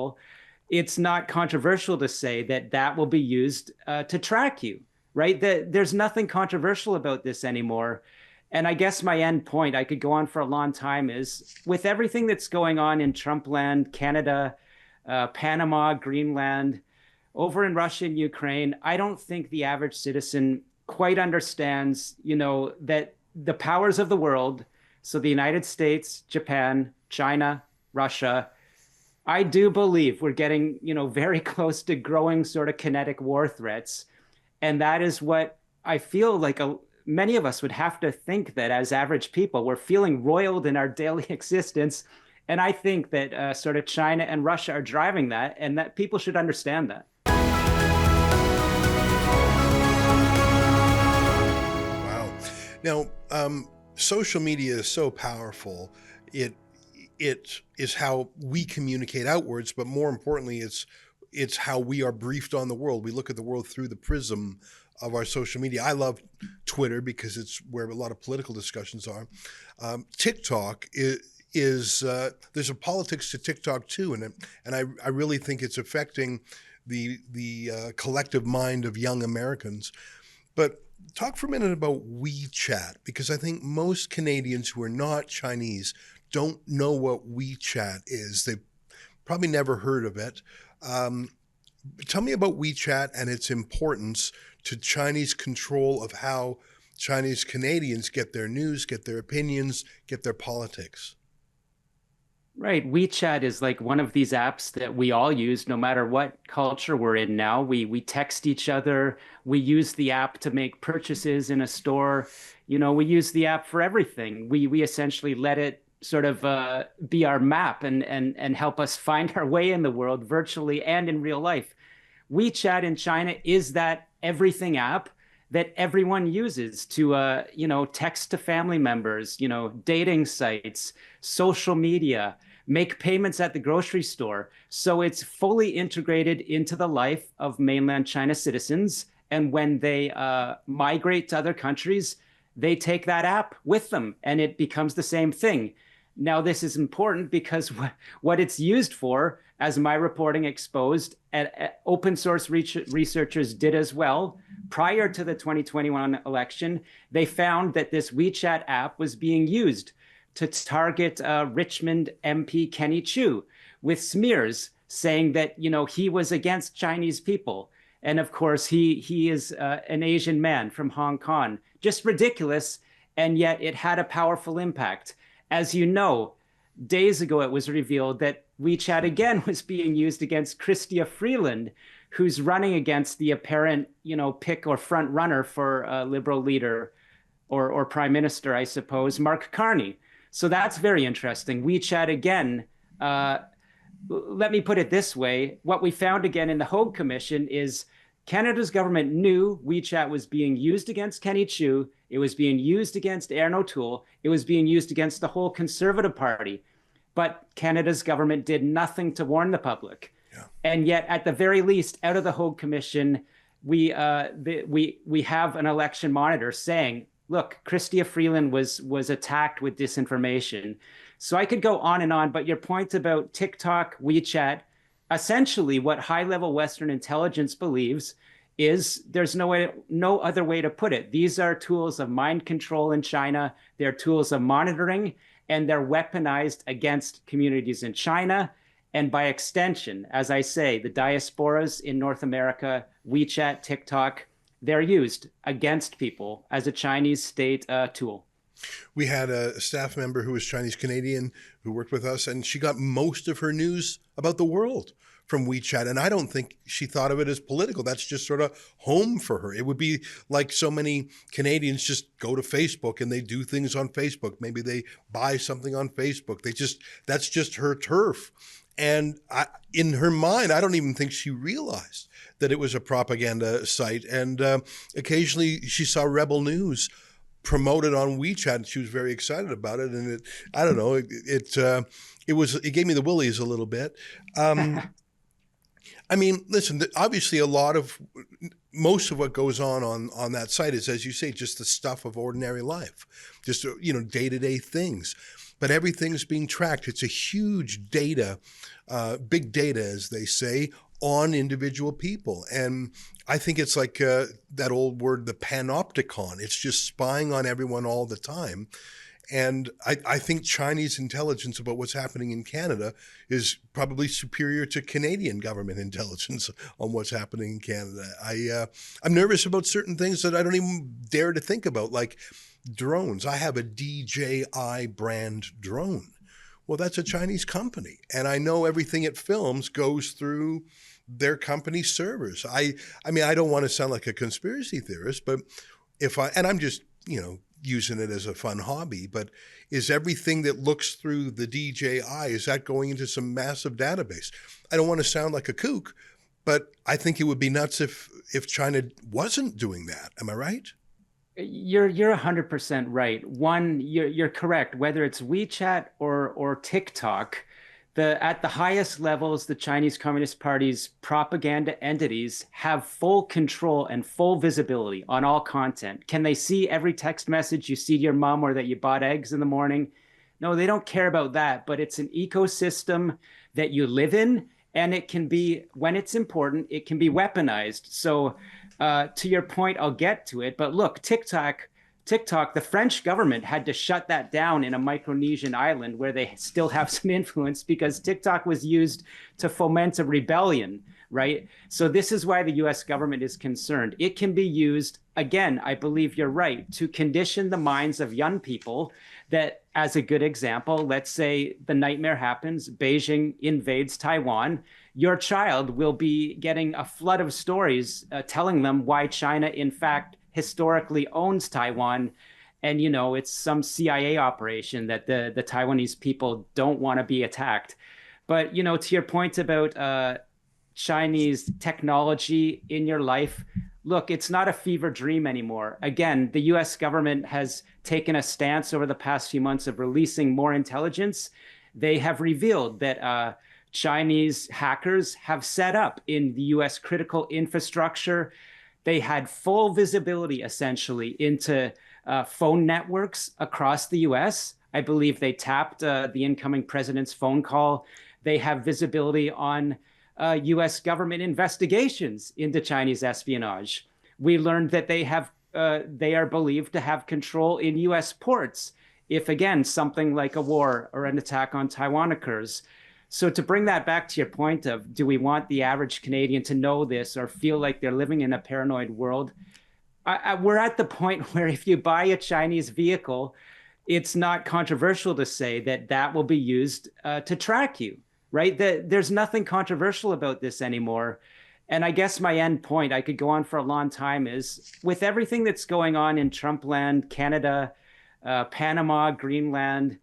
example, it's not controversial to say that that will be used to track you, right? There's nothing controversial about this anymore. And I guess my end point, I could go on for a long time, is with everything that's going on in Trump land, Canada, Panama, Greenland, over in Russia and Ukraine, I don't think the average citizen quite understands, that the powers of the world, so the United States, Japan, China, Russia, I do believe we're getting, very close to growing sort of kinetic war threats. And that is what I feel like many of us would have to think, that as average people, we're feeling roiled in our daily existence. And I think that sort of China and Russia are driving that, and that people should understand that. Wow. Now, social media is so powerful. It is how we communicate outwards, but more importantly, it's how we are briefed on the world. We look at the world through the prism of our social media. I love Twitter because it's where a lot of political discussions are. TikTok is there's a politics to TikTok too, and I really think it's affecting the collective mind of young Americans. But talk for a minute about WeChat, because I think most Canadians who are not Chinese don't know what WeChat is. They've probably never heard of it. Tell me about WeChat and its importance to Chinese control of how Chinese Canadians get their news, get their opinions, get their politics. Right. WeChat is like one of these apps that we all use no matter what culture we're in now. We text each other. We use the app to make purchases in a store. We use the app for everything. We essentially let it sort of be our map and help us find our way in the world virtually and in real life. WeChat in China is that everything app that everyone uses to, text to family members, dating sites, social media, make payments at the grocery store. So it's fully integrated into the life of mainland China citizens. And when they migrate to other countries, they take that app with them and it becomes the same thing. Now, this is important because what it's used for, as my reporting exposed, open source researchers did as well. Prior to the 2021 election, they found that this WeChat app was being used to target Richmond MP Kenny Chiu with smears saying that, he was against Chinese people. And of course, he is an Asian man from Hong Kong. Just ridiculous. And yet it had a powerful impact. As you know, days ago, it was revealed that WeChat again was being used against Chrystia Freeland, who's running against the apparent, pick or front runner for Liberal leader or prime minister, I suppose, Mark Carney. So that's very interesting. WeChat again, let me put it this way. What we found again in the Hogue Commission is Canada's government knew WeChat was being used against Kenny Chiu. It was being used against Aaron O'Toole. It was being used against the whole Conservative Party. But Canada's government did nothing to warn the public. Yeah. And yet, at the very least, out of the Hogue Commission, we have an election monitor saying, look, Chrystia Freeland was attacked with disinformation. So I could go on and on, but your point about TikTok, WeChat, essentially what high-level Western intelligence believes is there's no other way to put it. These are tools of mind control in China. They're tools of monitoring, and they're weaponized against communities in China. And by extension, as I say, the diasporas in North America, WeChat, TikTok, they're used against people as a Chinese state tool. We had a staff member who was Chinese Canadian who worked with us, and she got most of her news about the world from WeChat. And I don't think she thought of it as political. That's just sort of home for her. It would be like so many Canadians just go to Facebook and they do things on Facebook. Maybe they buy something on Facebook. That's just her turf. And in her mind, I don't even think she realized that it was a propaganda site. And occasionally she saw Rebel News promoted on WeChat, and she was very excited about it. And I don't know, it gave me the willies a little bit. I mean, listen, obviously most of what goes on that site is, as you say, just the stuff of ordinary life, just, day-to-day things. but everything's being tracked. It's a huge data, big data, as they say, on individual people. And I think it's like that old word, the panopticon. It's just spying on everyone all the time. And I think Chinese intelligence about what's happening in Canada is probably superior to Canadian government intelligence on what's happening in Canada. I'm nervous about certain things that I don't even dare to think about, like drones. I have a DJI brand drone. Well, that's a Chinese company, and I know everything it films goes through their company's servers. I mean, I don't want to sound like a conspiracy theorist, but and I'm just, using it as a fun hobby, but is everything that looks through the DJI, is that going into some massive database? I don't want to sound like a kook, but I think it would be nuts if China wasn't doing that. Am I right? You're 100% right. One, you're correct. Whether it's WeChat or TikTok, at the highest levels, the Chinese Communist Party's propaganda entities have full control and full visibility on all content. Can they see every text message you see to your mom or that you bought eggs in the morning? No, they don't care about that, but it's an ecosystem that you live in, and it can be, when it's important, it can be weaponized. So to your point, I'll get to it, but look, TikTok, the French government had to shut that down in a Micronesian island where they still have some influence because TikTok was used to foment a rebellion, right? So this is why the US government is concerned. It can be used, again, I believe you're right, to condition the minds of young people that, as a good example, let's say the nightmare happens, Beijing invades Taiwan. Your child will be getting a flood of stories telling them why China, in fact, historically owns Taiwan. And, it's some CIA operation that the Taiwanese people don't want to be attacked. But, to your point about Chinese technology in your life, look, it's not a fever dream anymore. Again, the US government has taken a stance over the past few months of releasing more intelligence. They have revealed that Chinese hackers have set up in the US critical infrastructure. They had full visibility, essentially, into phone networks across the US. I believe they tapped the incoming president's phone call. They have visibility on US government investigations into Chinese espionage. We learned that they are believed to have control in US ports if, again, something like a war or an attack on Taiwan occurs. So to bring that back to your point of, do we want the average Canadian to know this or feel like they're living in a paranoid world? We're at the point where if you buy a Chinese vehicle, it's not controversial to say that will be used to track you, right? There's nothing controversial about this anymore. And I guess my end point, I could go on for a long time, is with everything that's going on in Trump land, Canada, Panama, Greenland,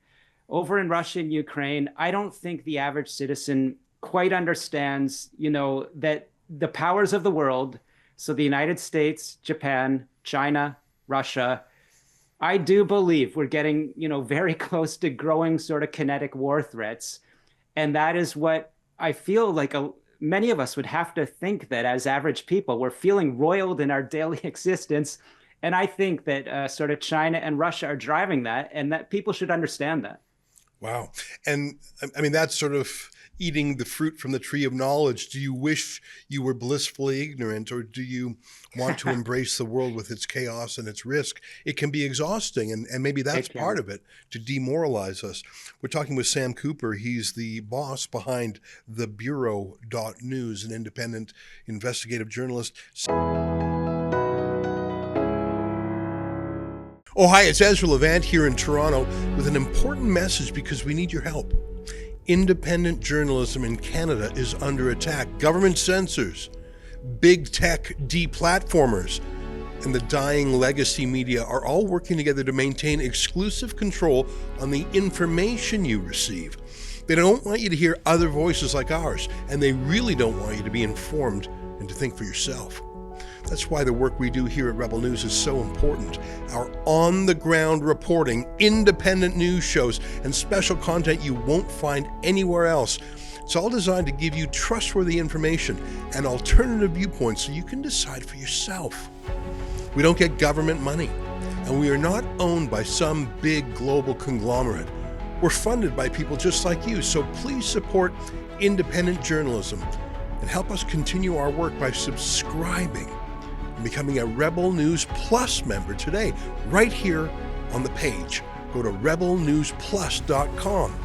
over in Russia and Ukraine, I don't think the average citizen quite understands, that the powers of the world, so the United States, Japan, China, Russia, I do believe we're getting, very close to growing sort of kinetic war threats. And that is what I feel like many of us would have to think, that as average people, we're feeling roiled in our daily existence. And I think that sort of China and Russia are driving that, and that people should understand that. Wow. And I mean, that's sort of eating the fruit from the tree of knowledge. Do you wish you were blissfully ignorant, or do you want to embrace the world with its chaos and its risk? It can be exhausting, and maybe that's part of it, to demoralize us. We're talking with Sam Cooper. He's the boss behind thebureau.news, an independent investigative journalist. Oh, hi, it's Ezra Levant here in Toronto with an important message because we need your help. Independent journalism in Canada is under attack. Government censors, big tech deplatformers, and the dying legacy media are all working together to maintain exclusive control on the information you receive. They don't want you to hear other voices like ours, and they really don't want you to be informed and to think for yourself. That's why the work we do here at Rebel News is so important. Our on-the-ground reporting, independent news shows, and special content you won't find anywhere else. It's all designed to give you trustworthy information and alternative viewpoints so you can decide for yourself. We don't get government money, and we are not owned by some big global conglomerate. We're funded by people just like you, so please support independent journalism and help us continue our work by subscribing and becoming a Rebel News Plus member today, right here on the page. Go to rebelnewsplus.com.